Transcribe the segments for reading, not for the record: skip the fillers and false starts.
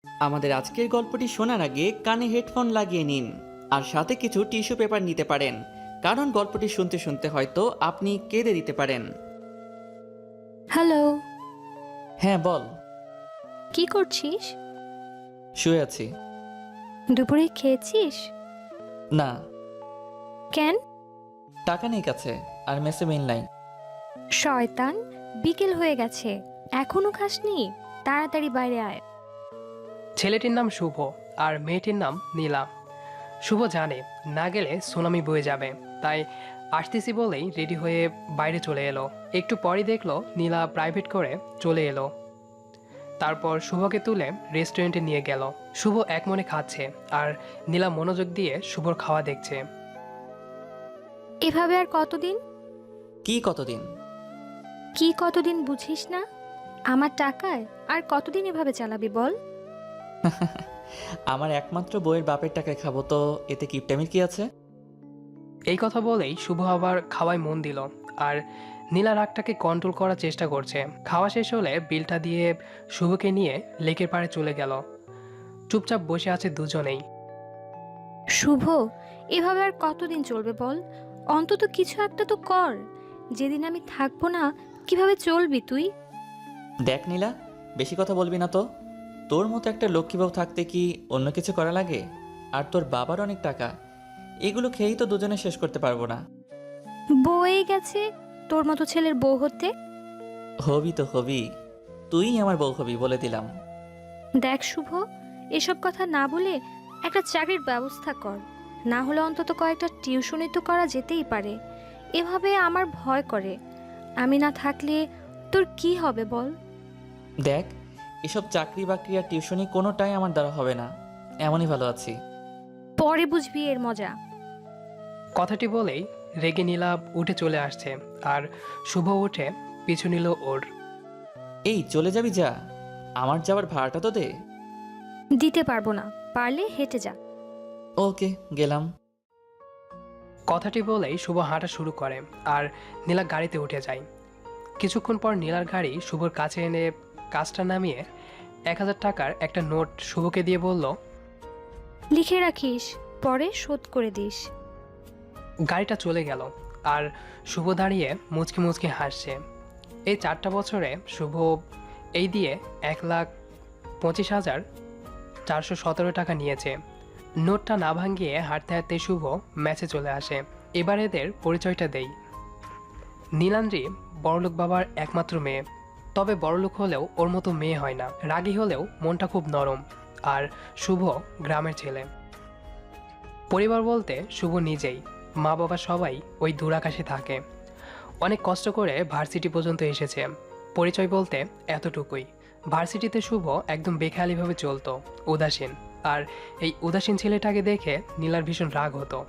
আমাদের আজকের গল্পটি শোনার আগে কানে হেডফোন লাগিয়ে নিন আর সাথে কিছু টিস্যু পেপার নিতে পারেন, কারণ গল্পটি শুনতে শুনতে হয়তো আপনি কেঁদে দিতে পারেন। হ্যালো। হ্যাঁ বল। কি করছিস? শুয়ে আছি। দুপুরে খেয়েছিস? না। কেন? টাকা নেই কাছে, আর মেসে মিল নাই। শয়তান, বিকেল হয়ে গেছে, এখনো খাসনি? তাড়াতাড়ি বাইরে আয়। ছেলেটির নাম শুভ আর মেয়েটির নাম নীলা। শুভ জানে না গেলে সুনামি বয়ে যাবে, তাই আসতেছি বলেই রেডি হয়ে বাইরে চলে এলো। একটু পরই দেখলো নীলা প্রাইভেট করে চলে এলো। তারপর শুভকে তুলে রেস্টুরেন্টে নিয়ে গেল। শুভ এক মনে খাচ্ছে আর নীলা মনোযোগ দিয়ে শুভর খাওয়া দেখছে। এভাবে আর কতদিন? কি কতদিন? কি কতদিন বুঝিস না? আমার টাকায় আর কতদিন এভাবে চালাবি বল? আমার একমাত্র বইয়ের বাপের টাকায় খাবো, তো এতে কিপটামির কি আছে? এই কথা বলেই শুভ আবার খাওয়ায় মন দিল আর নীলা রাগটাকে কন্ট্রোল করার চেষ্টা করছে। খাওয়া শেষ হলে বিলটা দিয়ে শুভকে নিয়ে লেকের পাড়ে চলে গেল। চুপচাপ বসে আছে দুজনেই। শুভ, এভাবে আর কতদিন চলবে বল? অন্তত কিছু একটা তো কর। যেদিন আমি থাকবো না, কিভাবে চলবি তুই? দেখ নীলা, বেশি কথা বলবি না তো। তোর মতো একটা লক্ষ্মী বউ থাকতে কি অন্য কিছু করা লাগে? আর তোর বাবার অনেক টাকা, এগুলো খেয়েই তো দুজনে শেষ করতে পারবো না। বয়ে গেছে তোর মতো ছেলের বউ হতে। হবি তো হবি, তুই আমার বউ হবি বলে দিলাম। দেখ শুভ, এসব কথা না বলে একটা চাকরির ব্যবস্থা কর। না হলে অন্তত কয়েকটা টিউশনি তো করা যেতেই পারে। এভাবে আমার ভয় করে। আমি না থাকলে তোর কি হবে বল? দেখ, এসব চাকরি বাকরি আর টিউশনি কোনোটাই আমার দ্বারা হবে না, এমনই ভালো আছি। পরে বুঝবি এর মজা। কথাটি বলেই রেগে নীলা উঠে চলে আসছে আর শুভ উঠে পিছু নিল ওর। এই চলে যাবি যা, আমার যাওয়ার ভাড়াটা তো দে। দিতে পারবো না, পারলে হেঁটে যা। ওকে, গেলাম। কথাটি বলেই শুভ হাঁটা শুরু করে আর নীলা গাড়িতে উঠে যায়। কিছুক্ষণ পর নীলার গাড়ি শুভর কাছে এনে কাজটা নামিয়ে 1,000 টাকার একটা নোট শুভকে দিয়ে বলল, লিখে রাখিস, পরে শোধ করে দিস। গাড়িটা চলে গেল আর শুভ দাঁড়িয়ে মুচকি মুচকি হাসছে। এই 4টা বছরে শুভ এই দিয়ে 1,25,417 টাকা নিয়েছে। নোটটা না ভাঙিয়ে হাঁটতে হাঁটতে শুভ ম্যাচে চলে আসে। এবার এদের পরিচয়টা দেই। নীলান্দ্রি বড়লোক বাবার একমাত্র মেয়ে, তবে বড়লোক হলেও ওর মতো মেয়ে হয় না। রাগী হলেও মনটা খুব নরম। আর শুভ গ্রামের ছেলে। পরিবার বলতে শুভ নিজেই, মা বাবা সবাই ওই দূর আকাশে থাকে। অনেক কষ্ট করে ভার্সিটি পর্যন্ত এসেছে। পরিচয় বলতে এতটুকুই। ভার্সিটিতে শুভ একদম বেখেয়ালিভাবে চলতো, উদাসীন। আর এই উদাসীন ছেলেটাকে দেখে নীলার ভীষণ রাগ হতো,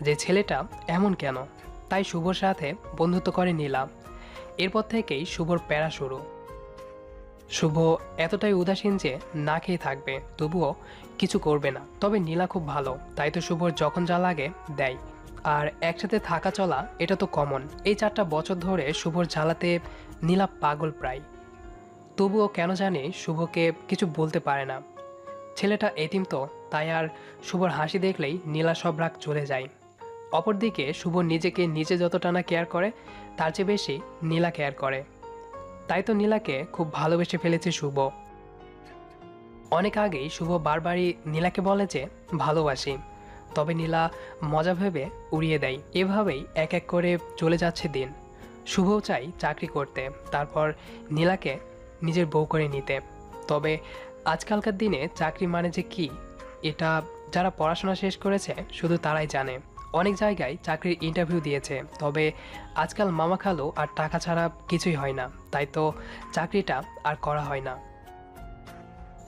যে ছেলেটা এমন কেন। তাই শুভর সাথে বন্ধুত্ব করে নীলা। এরপর থেকেই শুভর প্যারা শুরু। শুভ এতটাই উদাসীন যে না খেয়ে থাকবে, তবুও কিছু করবে না। তবে নীলা খুব ভালো, তাই তো শুভর যখন যা লাগে দেয়। আর একসাথে থাকা চলা এটা তো কমন। এই 4টা বছর ধরে শুভর জ্বালাতে নীলা পাগল প্রায়। তবুও কেন জানি শুভকে কিছু বলতে পারে না। ছেলেটা এতিম তো, তাই আর শুভর হাসি দেখলেই নীলা সব রাগ চলে যায়। অপরদিকে শুভ নিজেকে নিজে যতটা না কেয়ার করে, তার চেয়ে বেশি নীলা কেয়ার করে। তাই তো নীলাকে খুব ভালোবেসে ফেলেছে শুভ। অনেক আগেই শুভ বারবারই নীলাকে বলে যে ভালোবাসি, তবে নীলা মজা ভেবে উড়িয়ে দেয়। এভাবেই এক এক করে চলে যাচ্ছে দিন। শুভও চাই চাকরি করতে, তারপর নীলাকে নিজের বউ করে নিতে। তবে আজকালকার দিনে চাকরি মানে যে কি, এটা যারা পড়াশোনা শেষ করেছে শুধু তারাই জানে। অনেক জায়গায় চাকরির ইন্টারভিউ দিয়েছে, তবে আজকাল মামা খালু আর টাকা ছাড়া কিছুই হয় না, তাই তো চাকরিটা আর করা হয় না।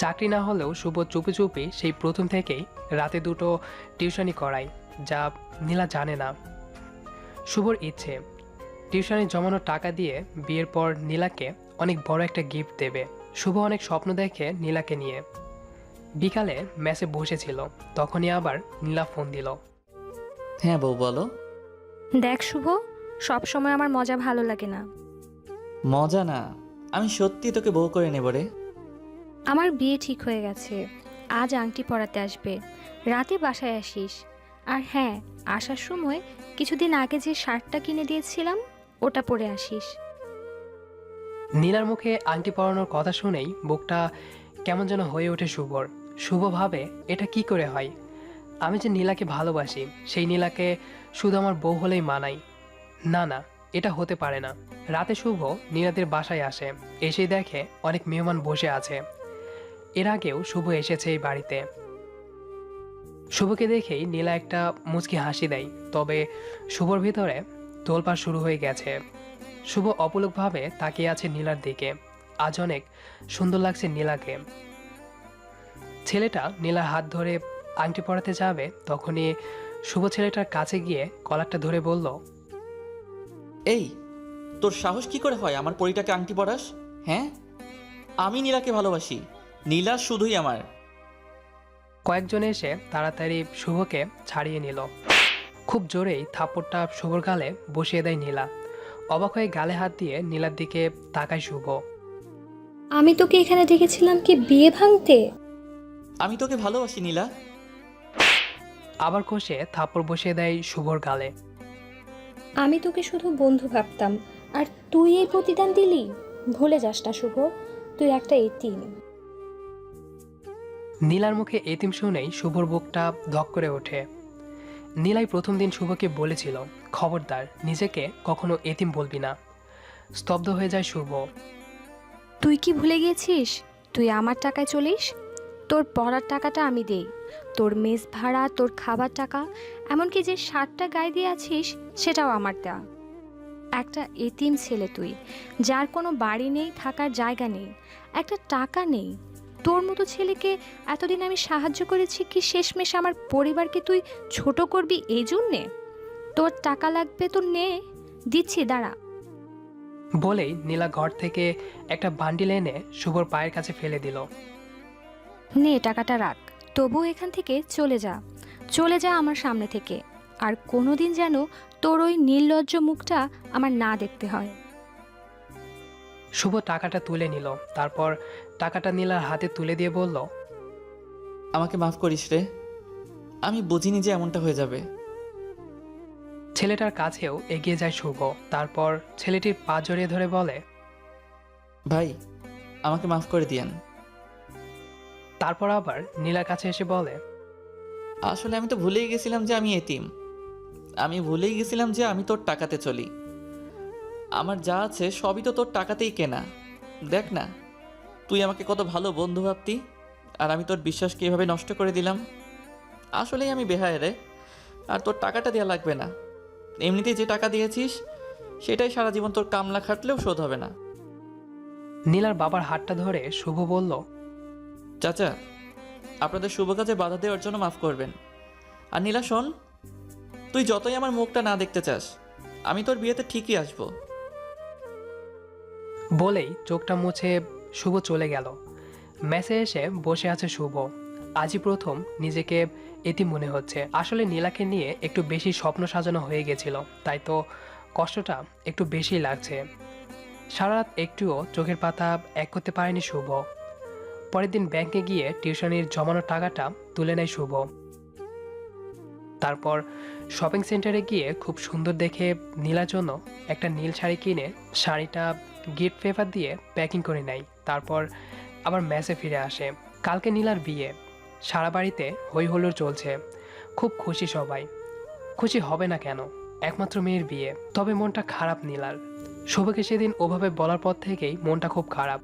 চাকরি না হলেও শুভ চুপি চুপি সেই প্রথম থেকেই রাতে 2টো টিউশনি করায়, যা নীলা জানে না। শুভর ইচ্ছে টিউশনি জমানো টাকা দিয়ে বিয়ের পর নীলাকে অনেক বড় একটা গিফট দেবে। শুভ অনেক স্বপ্ন দেখে নীলাকে নিয়ে। বিকালে ম্যাচে বসেছিল, তখনই আবার নীলা ফোন দিল। হ্যাঁ বউ বলো। দেখ শুভ, সব সময় আমার মজা ভালো লাগে না। মজা না, আমি সত্যি তোকে বউ করে নেব রে। আমার বিয়ে ঠিক হয়ে গেছে। আজ আংটি পরাতে আসবে, রাতে বাসায় আসিস। আর হ্যাঁ, আসার সময় কিছুদিন আগে যে শার্টটা কিনে দিয়েছিলাম ওটা পরে আসিস। নীলার মুখে আংটি পরানোর কথা শুনেই বুকটা কেমন যেন হয়ে ওঠে শুভর। শুভ ভাবে, এটা কি করে হয়? আমি যে নীলাকে ভালোবাসি, সেই নীলাকে শুধু আমার বউ হলেই মানাই। না না, এটা হতে পারে না। রাতে শুভ নীলাদের বাসায় আসে। এসেই দেখে অনেক মেহমান বসে আছে। এর আগেও শুভ এসেছে এই বাড়িতে। শুভকে দেখেই নীলা একটা মুচকি হাসি দেয়, তবে শুভর ভিতরে তোলপাড় শুরু হয়ে গেছে। শুভ অপলকভাবে তাকিয়ে আছে নীলার দিকে। আজ অনেক সুন্দর লাগছে নীলাকে। ছেলেটা নীলার হাত ধরে আংটি পরাতে যাবে, তখনই শুভ ছেলেটার কাছে গিয়ে কলারটা ধরে বলল, এই, তোর সাহস কি করে হয় আমার পরিটাকে আংটি পরাস? হ্যাঁ, আমি নীলাকে ভালোবাসি। নীলা শুধুই আমার। কয়েকজন এসে তাড়াতাড়ি শুভকে ছাড়িয়ে নিল। খুব জোরেই থাপ্পড়টা শুভর গালে বসিয়ে দেয় নীলা। অবাক হয়ে গালে হাত দিয়ে নীলার দিকে তাকায় শুভ। আমি তোকে এখানে ডেকেছিলাম কি বিয়ে ভাঙতে? আমি তোকে ভালোবাসি নীলা। আবার কষে থাপ্পড় বসিয়ে দেয় শুভর গালে। আমি তোকে শুধু বন্ধু ভাবতাম, আর তুই এই প্রতিদান দিলি? ভুলে যাস না শুভ, তুই একটা এতিম। নীলার মুখে এতিম শুনেই শুভর বুকটা ধক করে ওঠে। নীলাই প্রথম দিন শুভকে বলেছিল, খবরদার নিজেকে কখনো এতিম বলবি না। স্তব্ধ হয়ে যায় শুভ। তুই কি ভুলে গেছিস? তুই আমার টাকায় চলিস। তোর পড়ার টাকাটা আমি দেই, তোর মেস ভাড়া, তোর খাবার টাকা, এমনকি যে শার্টটা গায়ে দিয়ে আছিস সেটাও আমার দেওয়া। একটা এতিম ছেলে তুই, যার কোনো বাড়ি নেই, থাকার জায়গা নেই, একটা টাকা নেই। তোর মতো ছেলেকে এতদিন আমি সাহায্য করেছি কি শেষমেশ আমার পরিবারকে তুই ছোট করবি এই জন্যে? তোর টাকা লাগবে তো নে, দিচ্ছি, দাঁড়া। বলেই নীলা ঘর থেকে একটা বান্ডিল এনে শুভর পায়ের কাছে ফেলে দিল। নে টাকাটা রাখ, তবুও এখান থেকে চলে যা, চলে যা আমার সামনে থেকে। আর কোনোদিন যেন তোর ওই নির্লজ্জ মুখটা আমার না দেখতে হয়। শুভ টাকাটা তুলে নিল, তারপর টাকাটা নীলার হাতে তুলে দিয়ে বলল, আমাকে মাফ করিস রে, আমি বুঝিনি যে এমনটা হয়ে যাবে। ছেলেটার কাছেও এগিয়ে যায় শুভ। তারপর ছেলেটির পা জড়িয়ে ধরে বলে, ভাই, আমাকে মাফ করে দিয়েন। তারপর আবার নীলার কাছে এসে বলে, আসলে আমি তো ভুলেই গেছিলাম যে আমি এতিম। আমি ভুলেই গেছিলাম যে আমি তোর টাকাতে চলি। আমার যা আছে সবই তো তোর টাকাতেই কেনা। দেখ না, তুই আমাকে কত ভালো বন্ধু ভাবতি, আর আমি তোর বিশ্বাসকে এভাবে নষ্ট করে দিলাম। আসলেই আমি বেহায় রে। আর তোর টাকাটা দেওয়া লাগবে না, এমনিতেই যে টাকা দিয়েছিস সেটাই সারা জীবন তোর কামলা খাটলেও শোধ হবে না। নীলার বাবার হাতটা ধরে শুভ বলল, চাচা, আপনাদের শুভ কাজে বাধা দেওয়ার জন্য মাফ করবেন। আর নীলা শোন, তুই যতই আমার মুখটা না দেখতে চাস, আমি তোর বিয়েতে ঠিকই আসবো। বলেই চোখটা মুছে শুভ চলে গেল। মেসে এসে বসে আছে শুভ। আজই প্রথম নিজেকে এতিম মনে হচ্ছে। আসলে নীলাকে নিয়ে একটু বেশি স্বপ্ন সাজানো হয়ে গেছিল, তাই তো কষ্টটা একটু বেশি লাগছে। সারা রাত একটুও চোখের পাতা এক করতে পারেনি শুভ। পরের দিন ব্যাংকে গিয়ে টিউশনির জমানো টাকাটা তুলে নেয় শুভ। তারপর শপিং সেন্টারে গিয়ে খুব সুন্দর দেখে নীলার জন্য একটা নীল শাড়ি কিনে শাড়িটা গিফট পেপার দিয়ে প্যাকিং করে নেয়। তারপর আবার মেসে ফিরে আসে। কালকে নীলার বিয়ে। সারা বাড়িতে হই হুল্লোড় চলছে। খুব খুশি সবাই। খুশি হবে না কেন, একমাত্র মেয়ের বিয়ে। তবে মনটা খারাপ নীলার। শুভকে সেদিন ওভাবে বলার পর থেকেই মনটা খুব খারাপ।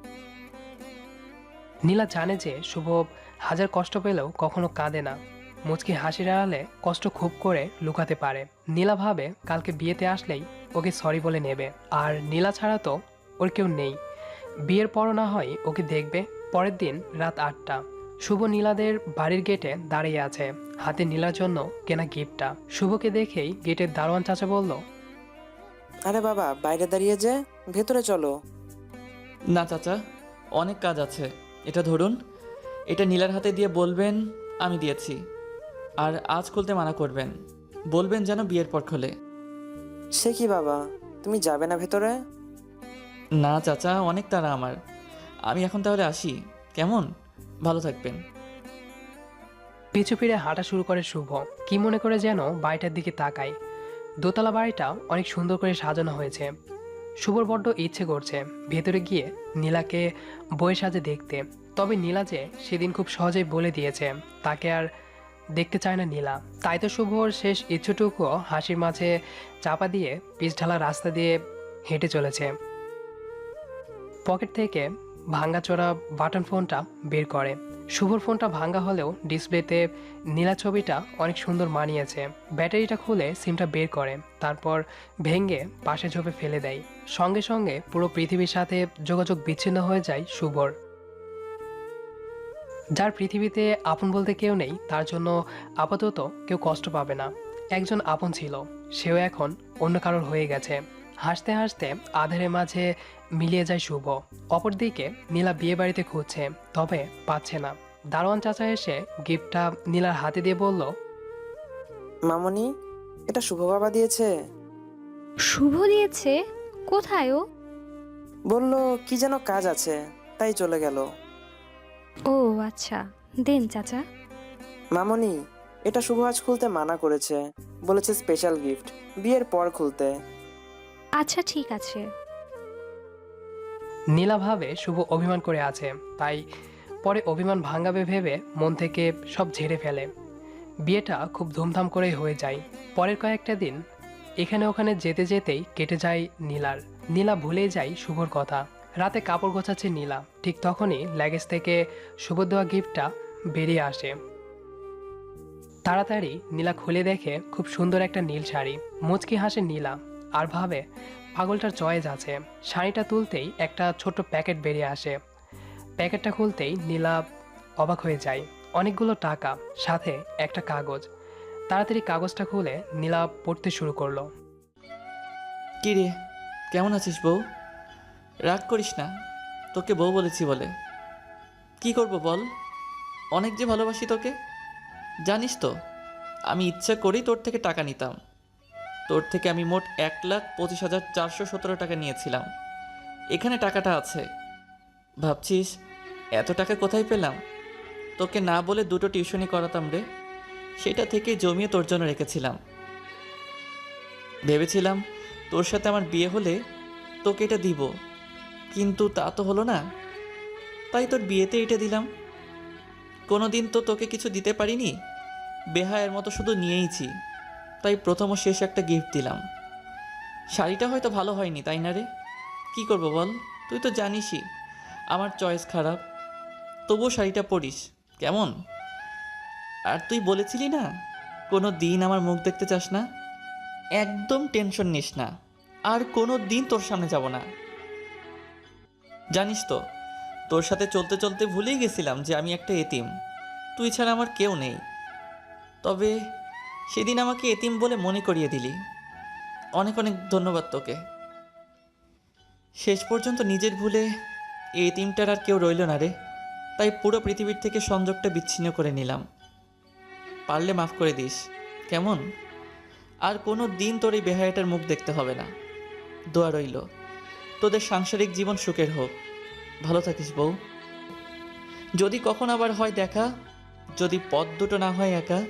নীলা জানে যে শুভ হাজার কষ্ট পেলেও কখনো কাঁদে না। মুচকি হাসির আড়ালে কষ্ট খুব করে লুকাতে পারে। নীলা ভাবে কালকে বিয়েতে আসলেই ওকে সরি বলে নেবে। আর নীলা ছাড়া তো ওর কেউ নেই। বিয়ের পরও না হয় ওকে দেখবে। পরের দিন রাত 8টা। শুভ নীলাদের বাড়ির গেটে দাঁড়িয়ে আছে, হাতে নীলার জন্য কেনা গিফটটা। শুভকে দেখেই গেটের দারোয়ান চাচা বলল, আরে বাবা, বাইরে দাঁড়িয়ে যে, ভেতরে চলো। না চাচা, অনেক কাজ আছে। এটা ধরুন, এটা নীলার হাতে দিয়ে বলবেন আমি দিয়েছি। আর আজ খুলতে মানা করবেন, বলবেন যেন বিয়ের পর খোলে। সে কি বাবা, তুমি যাবে না ভেতরে? না চাচা, অনেক তাড়া আমার। আমি এখন তাহলে আসি। কেমন? ভালো থাকবেন। পিছু ফিরে হাঁটা শুরু করে শুভ। কি মনে করে যেন বাড়িটার দিকে তাকায়। দোতলা বাড়িটা অনেক সুন্দর করে সাজানো হয়েছে। শুভর বড্ড ইচ্ছে করছে ভেতরে গিয়ে নীলাকে বইয়ের সাজে দেখতে। তবে নীলা যে সেদিন খুব সহজেই বলে দিয়েছে তাকে আর দেখতে চায় না নীলা। তাই তো শুভর শেষ ইচ্ছুটুকুও হাসির মাঝে চাপা দিয়ে পিচ ঢালা রাস্তা দিয়ে হেঁটে চলেছে। পকেট থেকে ভাঙাচোরা বাটন ফোনটা বের করে। শুভর ফোনটা ভাঙা হলেও ডিসপ্লেতে নীলা ছবিটা অনেক সুন্দর মানিয়েছে। ব্যাটারিটা খুলে সিমটা বের করে, তারপর ভেঙে পাশে ঝোপে ফেলে দেয়। সঙ্গে সঙ্গে পুরো পৃথিবীর সাথে যোগাযোগ বিচ্ছিন্ন হয়ে যায় শুভর। যার পৃথিবীতে আপন বলতে কেউ নেই, তার জন্য আপাতত কেউ কষ্ট পাবে না। একজন আপন ছিল, সেও এখন অন্য কারোর হয়ে গেছে। হাসতে হাসতে আধারের মাঝে মিলিয়ে যায় শুভ। অপরদিকে নীলা বিয়ে বাড়িতে খুঁজছে, তবে পাচ্ছে না। দারোয়ান চাচা এসে গিফটটা নীলার হাতে দিয়ে বলল, মামনি, এটা শুভ বাবা দিয়েছে। শুভ দিয়েছে? কোথায় ও? বলল কি যেন কাজ আছে, তাই চলে গেল। ও আচ্ছা, দেন চাচা। মামনি, এটা শুভ আজ খুলতে মানা করেছে, বলেছে স্পেশাল গিফট, বিয়ের পর খুলতে। আচ্ছা ঠিক আছে। নীলা ভাবে শুভ অভিমান করে আছে, তাই পরে অভিমান ভাঙাবে ভেবে মন থেকে সব ঝেড়ে ফেলে। বিয়েটা খুব ধুমধাম করেই হয়ে যায়। পরের কয়েকটা দিন এখানে ওখানে যেতে যেতেই কেটে যায় নীলার। নীলা ভুলেই যায় শুভর কথা। রাতে কাপড় গোছাচ্ছে নীলা, ঠিক তখনই লাগেজ থেকে শুভ দেওয়া গিফটটা বেরিয়ে আসে। তাড়াতাড়ি নীলা খুলে দেখে খুব সুন্দর একটা নীল শাড়ি। মুচকি হাসে নীলা আর ভাবে পাগলটার চয়েস আছে। শাড়িটা তুলতেই একটা ছোট্ট প্যাকেট বেরিয়ে আসে। প্যাকেটটা খুলতেই নীলা অবাক হয়ে যায়। অনেকগুলো টাকা, সাথে একটা কাগজ। তাড়াতাড়ি কাগজটা খুলে নীলা পড়তে শুরু করলো। কি রে, কেমন আছিস বউ? রাগ করিস না, তোকে বউ বলেছি বলে। কি করব বল, অনেক যে ভালোবাসি তোকে। জানিস তো, আমি ইচ্ছা করেই তোর থেকে টাকা নিতাম। তোর থেকে আমি মোট 1,25,417 টাকা নিয়েছিলাম। এখানে টাকাটা আছে। ভাবছিস এত টাকা কোথায় পেলাম? তোকে না বলে 2টো টিউশনি করাতাম রে, সেটা থেকে জমিয়ে তোর জন্য রেখেছিলাম। ভেবেছিলাম তোর সাথে আমার বিয়ে হলে তোকে এটা দিব, কিন্তু তা তো হলো না। তাই তোর বিয়েতে এটা দিলাম। কোনো দিন তো তোকে কিছু দিতে পারিনি, বেহায়ের মতো শুধু নিয়েইছি। তাই প্রথম ও শেষ একটা গিফট দিলাম। শাড়িটা হয়তো ভালো হয়নি, তাই না রে? কি করব বল, তুই তো জানিসই আমার চয়েস খারাপ। তবুও শাড়িটা পরিস কেমন? আর তুই বলেছিলি না কোনো দিন আমার মুখ দেখতে চাস না। একদম টেনশন নিস না, আর কোনো দিন তোর সামনে যাব না। জানিস তো, তোর সাথে চলতে চলতে ভুলেই গেছিলাম যে আমি একটা এতিম। তুই ছাড়া আমার কেউ নেই। তবে সেদিন আমাকে এতিম বলে মনে করিয়ে দিলি। অনেক অনেক ধন্যবাদ তোকে। শেষ পর্যন্ত নিজের ভুলে এই এতিমটার আর কেউ রইল না রে। তাই পুরো পৃথিবীর থেকে সংযোগটা বিচ্ছিন্ন করে নিলাম। পারলে মাফ করে দিস কেমন? আর কোনো দিন তোর এই বেহায়াটার মুখ দেখতে হবে না। দোয়া রইল তোদের সাংসারিক জীবন সুখের হোক। ভালো থাকিস বউ। যদি কখন আবার হয় দেখা, যদি পথ দুটো না হয় একা,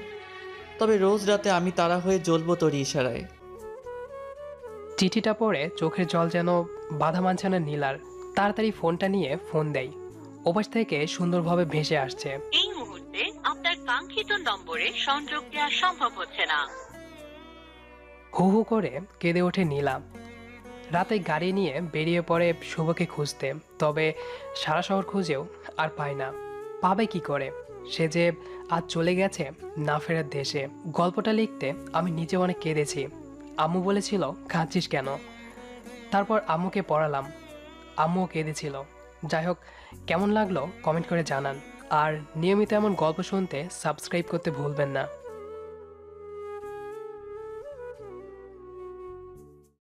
তবে রোজ রাতে আমি তারা হয়ে জ্বলবো তোর ইশারায়। চিঠিটা পড়ে চোখের জল যেন বাধা মানছে না নীলার। তাড়াতাড়ি ফোনটা নিয়ে ফোন দেয়। ওপাশ থেকে সুন্দরভাবে ভেসে আসছে, এই মুহূর্তে আপনার কাঙ্ক্ষিত নম্বরে সংযোগ দেওয়া সম্ভব হচ্ছে না। হু হু করে কেঁদে ওঠে নীলা। রাতে গাড়ি নিয়ে বেরিয়ে পড়ে শুভকে খুঁজতে। তবে সারা শহর খুঁজেও আর পায় না। পাবে কি করে? সে যে আজ চলে গেছে না ফেরার দেশে। গল্পটা লিখতে আমি নিজে অনেক কেঁদেছি। আম্মু বলেছিল কাঁদছিস কেন? তারপর আম্মুকে পড়ালাম, আম্মুও কেঁদেছিল। যাই হোক, কেমন লাগলো কমেন্ট করে জানান। আর নিয়মিত এমন গল্প শুনতে সাবস্ক্রাইব করতে ভুলবেন না।